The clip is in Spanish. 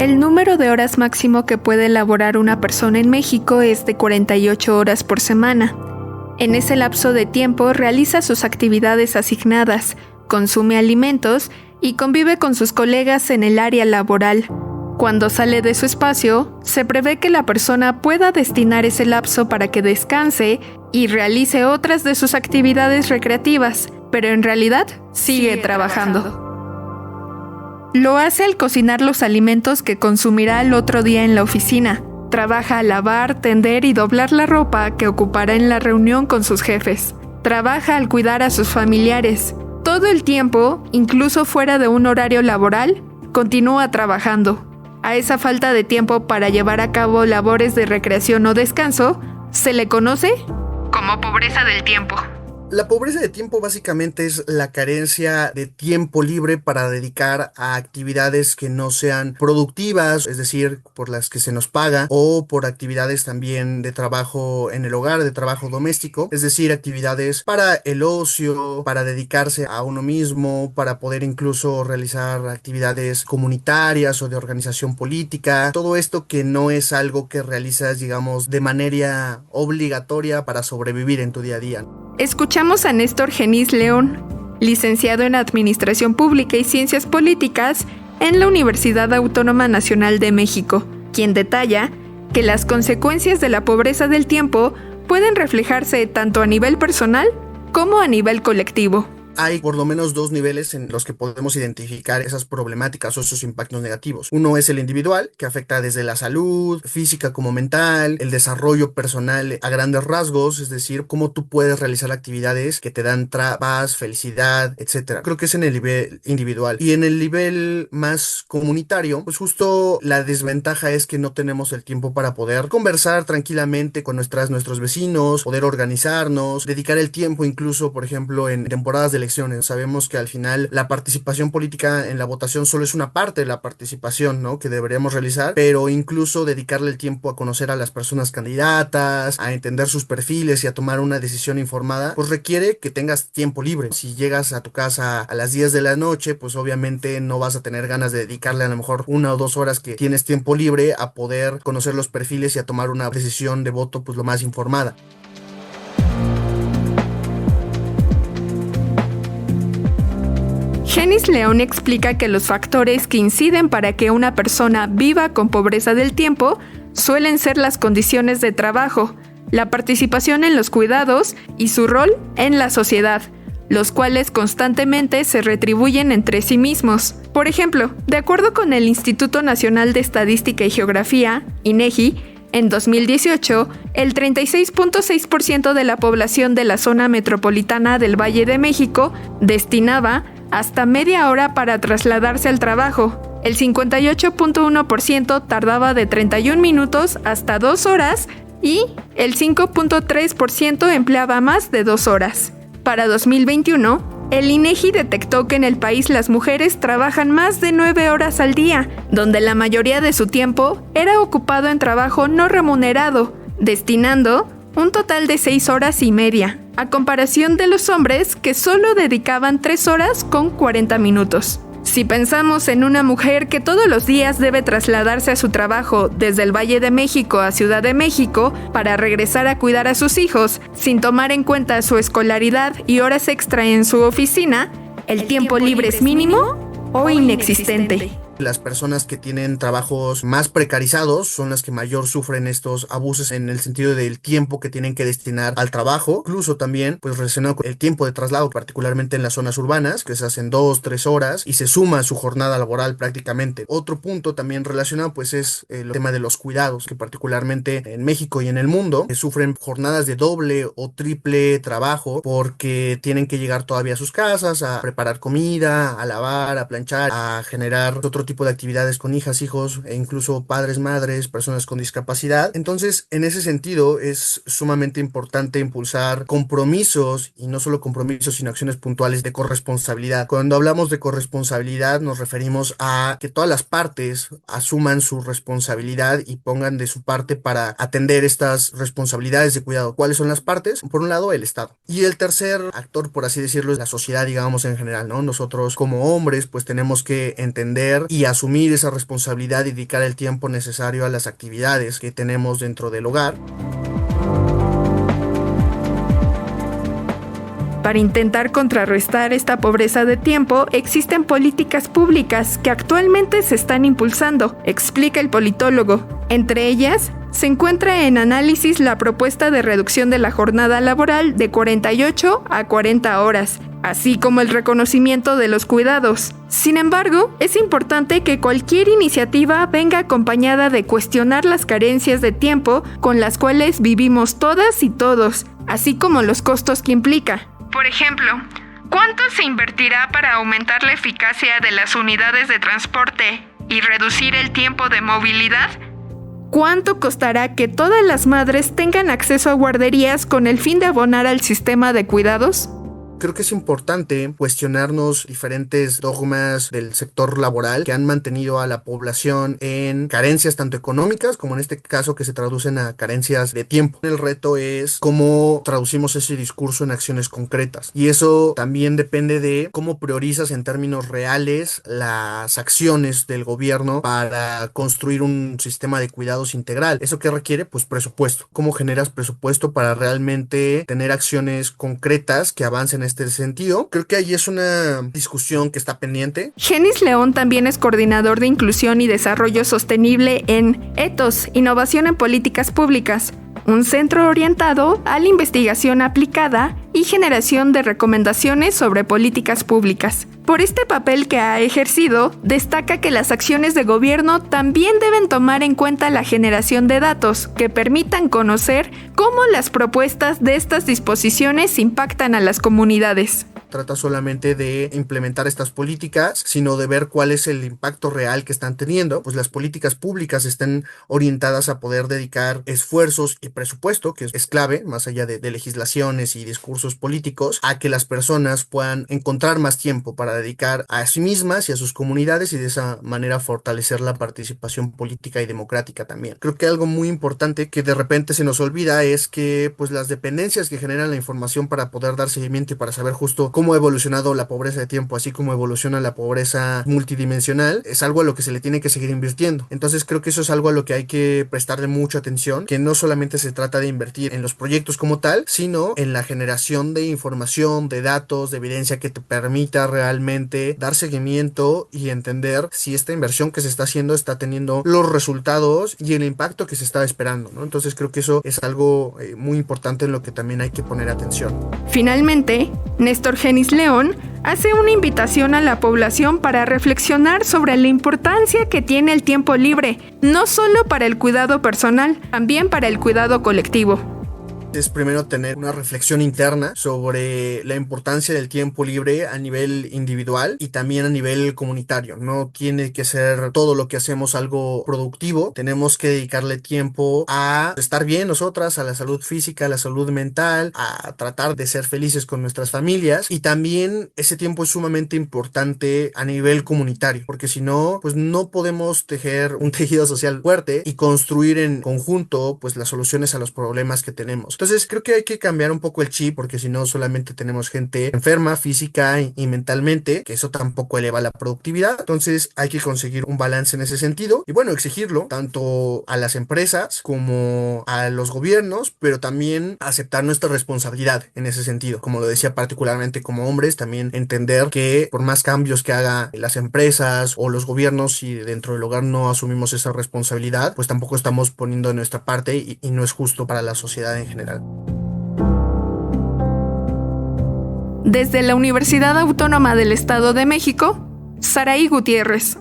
El número de horas máximo que puede laborar una persona en México es de 48 horas por semana. En ese lapso de tiempo realiza sus actividades asignadas, consume alimentos y convive con sus colegas en el área laboral. Cuando sale de su espacio, se prevé que la persona pueda destinar ese lapso para que descanse y realice otras de sus actividades recreativas, pero en realidad sigue trabajando. Lo hace al cocinar los alimentos que consumirá el otro día en la oficina. Trabaja al lavar, tender y doblar la ropa que ocupará en la reunión con sus jefes. Trabaja al cuidar a sus familiares. Todo el tiempo, incluso fuera de un horario laboral, continúa trabajando. A esa falta de tiempo para llevar a cabo labores de recreación o descanso, se le conoce como pobreza del tiempo. La pobreza de tiempo básicamente es la carencia de tiempo libre para dedicar a actividades que no sean productivas, es decir, por las que se nos paga, o por actividades también de trabajo en el hogar, de trabajo doméstico, es decir, actividades para el ocio, para dedicarse a uno mismo, para poder incluso realizar actividades comunitarias o de organización política, todo esto que no es algo que realizas, digamos, de manera obligatoria para sobrevivir en tu día a día. Escuchamos a Néstor Genís León, licenciado en Administración Pública y Ciencias Políticas en la Universidad Autónoma Nacional de México, quien detalla que las consecuencias de la pobreza del tiempo pueden reflejarse tanto a nivel personal como a nivel colectivo. Hay por lo menos dos niveles en los que podemos identificar esas problemáticas o esos impactos negativos. Uno es el individual, que afecta desde la salud física como mental, el desarrollo personal a grandes rasgos, es decir, cómo tú puedes realizar actividades que te dan paz, felicidad, etc. Creo que es en el nivel individual. Y en el nivel más comunitario, pues justo la desventaja es que no tenemos el tiempo para poder conversar tranquilamente con nuestros vecinos, poder organizarnos, dedicar el tiempo incluso, por ejemplo, en temporadas de elecciones. Sabemos que al final la participación política en la votación solo es una parte de la participación, ¿no?, que deberíamos realizar, pero incluso dedicarle el tiempo a conocer a las personas candidatas, a entender sus perfiles y a tomar una decisión informada, pues requiere que tengas tiempo libre. Si llegas a tu casa a las 10 de la noche, pues obviamente no vas a tener ganas de dedicarle a lo mejor 1 o 2 horas que tienes tiempo libre a poder conocer los perfiles y a tomar una decisión de voto pues lo más informada. Genís León explica que los factores que inciden para que una persona viva con pobreza del tiempo suelen ser las condiciones de trabajo, la participación en los cuidados y su rol en la sociedad, los cuales constantemente se retribuyen entre sí mismos. Por ejemplo, de acuerdo con el Instituto Nacional de Estadística y Geografía, INEGI, en 2018, el 36.6% de la población de la zona metropolitana del Valle de México destinaba hasta media hora para trasladarse al trabajo. El 58.1% tardaba de 31 minutos hasta 2 horas y el 5.3% empleaba más de 2 horas. Para 2021, el INEGI detectó que en el país las mujeres trabajan más de 9 horas al día, donde la mayoría de su tiempo era ocupado en trabajo no remunerado, destinando un total de 6 horas y media, a comparación de los hombres que solo dedicaban 3 horas con 40 minutos. Si pensamos en una mujer que todos los días debe trasladarse a su trabajo desde el Valle de México a Ciudad de México para regresar a cuidar a sus hijos, sin tomar en cuenta su escolaridad y horas extra en su oficina, el tiempo libre es mínimo o inexistente. Las personas que tienen trabajos más precarizados son las que mayor sufren estos abusos en el sentido del tiempo que tienen que destinar al trabajo, incluso también pues relacionado con el tiempo de traslado, particularmente en las zonas urbanas, que se hacen 2-3 horas y se suma a su jornada laboral prácticamente. Otro punto también relacionado pues es el tema de los cuidados, que particularmente en México y en el mundo sufren jornadas de doble o triple trabajo porque tienen que llegar todavía a sus casas, a preparar comida, a lavar, a planchar, a generar otro tipo de actividades con hijas, hijos e incluso padres, madres, personas con discapacidad. Entonces, en ese sentido, es sumamente importante impulsar compromisos, y no solo compromisos, sino acciones puntuales de corresponsabilidad. Cuando hablamos de corresponsabilidad, nos referimos a que todas las partes asuman su responsabilidad y pongan de su parte para atender estas responsabilidades de cuidado. ¿Cuáles son las partes? Por un lado, el Estado. Y el tercer actor, por así decirlo, es la sociedad, digamos, en general, ¿no? Nosotros, como hombres, pues tenemos que entender y asumir esa responsabilidad y dedicar el tiempo necesario a las actividades que tenemos dentro del hogar. Para intentar contrarrestar esta pobreza de tiempo, existen políticas públicas que actualmente se están impulsando, explica el politólogo. Entre ellas, se encuentra en análisis la propuesta de reducción de la jornada laboral de 48 a 40 horas, así como el reconocimiento de los cuidados. Sin embargo, es importante que cualquier iniciativa venga acompañada de cuestionar las carencias de tiempo con las cuales vivimos todas y todos, así como los costos que implica. Por ejemplo, ¿cuánto se invertirá para aumentar la eficacia de las unidades de transporte y reducir el tiempo de movilidad? ¿Cuánto costará que todas las madres tengan acceso a guarderías con el fin de abonar al sistema de cuidados? Creo que es importante cuestionarnos diferentes dogmas del sector laboral que han mantenido a la población en carencias tanto económicas como en este caso que se traducen a carencias de tiempo. El reto es cómo traducimos ese discurso en acciones concretas y eso también depende de cómo priorizas en términos reales las acciones del gobierno para construir un sistema de cuidados integral. ¿Eso qué requiere? Pues presupuesto. ¿Cómo generas presupuesto para realmente tener acciones concretas que avancen en este sentido? Creo que ahí es una discusión que está pendiente. Genis León también es coordinador de inclusión y desarrollo sostenible en Ethos, Innovación en Políticas Públicas, un centro orientado a la investigación aplicada y generación de recomendaciones sobre políticas públicas. Por este papel que ha ejercido, destaca que las acciones de gobierno también deben tomar en cuenta la generación de datos que permitan conocer cómo las propuestas de estas disposiciones impactan a las comunidades. Trata solamente de implementar estas políticas, sino de ver cuál es el impacto real que están teniendo. Pues las políticas públicas estén orientadas a poder dedicar esfuerzos y presupuesto, que es clave, más allá de legislaciones y discursos políticos, a que las personas puedan encontrar más tiempo para dedicar a sí mismas y a sus comunidades y de esa manera fortalecer la participación política y democrática también. Creo que algo muy importante que de repente se nos olvida es que pues las dependencias que generan la información para poder dar seguimiento y para saber justo cómo ha evolucionado la pobreza de tiempo, así como evoluciona la pobreza multidimensional, es algo a lo que se le tiene que seguir invirtiendo. Entonces creo que eso es algo a lo que hay que prestarle mucha atención, que no solamente se trata de invertir en los proyectos como tal, sino en la generación de información, de datos, de evidencia que te permita realmente dar seguimiento y entender si esta inversión que se está haciendo está teniendo los resultados y el impacto que se está esperando, ¿no? Entonces creo que eso es algo muy importante en lo que también hay que poner atención. Finalmente, Néstor Genis León hace una invitación a la población para reflexionar sobre la importancia que tiene el tiempo libre, no solo para el cuidado personal, también para el cuidado colectivo. Es primero tener una reflexión interna sobre la importancia del tiempo libre a nivel individual y también a nivel comunitario. No tiene que ser todo lo que hacemos algo productivo. Tenemos que dedicarle tiempo a estar bien nosotras, a la salud física, a la salud mental, a tratar de ser felices con nuestras familias y también ese tiempo es sumamente importante a nivel comunitario porque si no, pues no podemos tejer un tejido social fuerte y construir en conjunto pues las soluciones a los problemas que tenemos. Entonces creo que hay que cambiar un poco el chip porque si no solamente tenemos gente enferma física y mentalmente, que eso tampoco eleva la productividad. Entonces hay que conseguir un balance en ese sentido y bueno, exigirlo tanto a las empresas como a los gobiernos, pero también aceptar nuestra responsabilidad en ese sentido. Como lo decía particularmente como hombres, también entender que por más cambios que hagan las empresas o los gobiernos, si dentro del hogar no asumimos esa responsabilidad, pues tampoco estamos poniendo de nuestra parte y no es justo para la sociedad en general. Desde la Universidad Autónoma del Estado de México, Saraí Gutiérrez.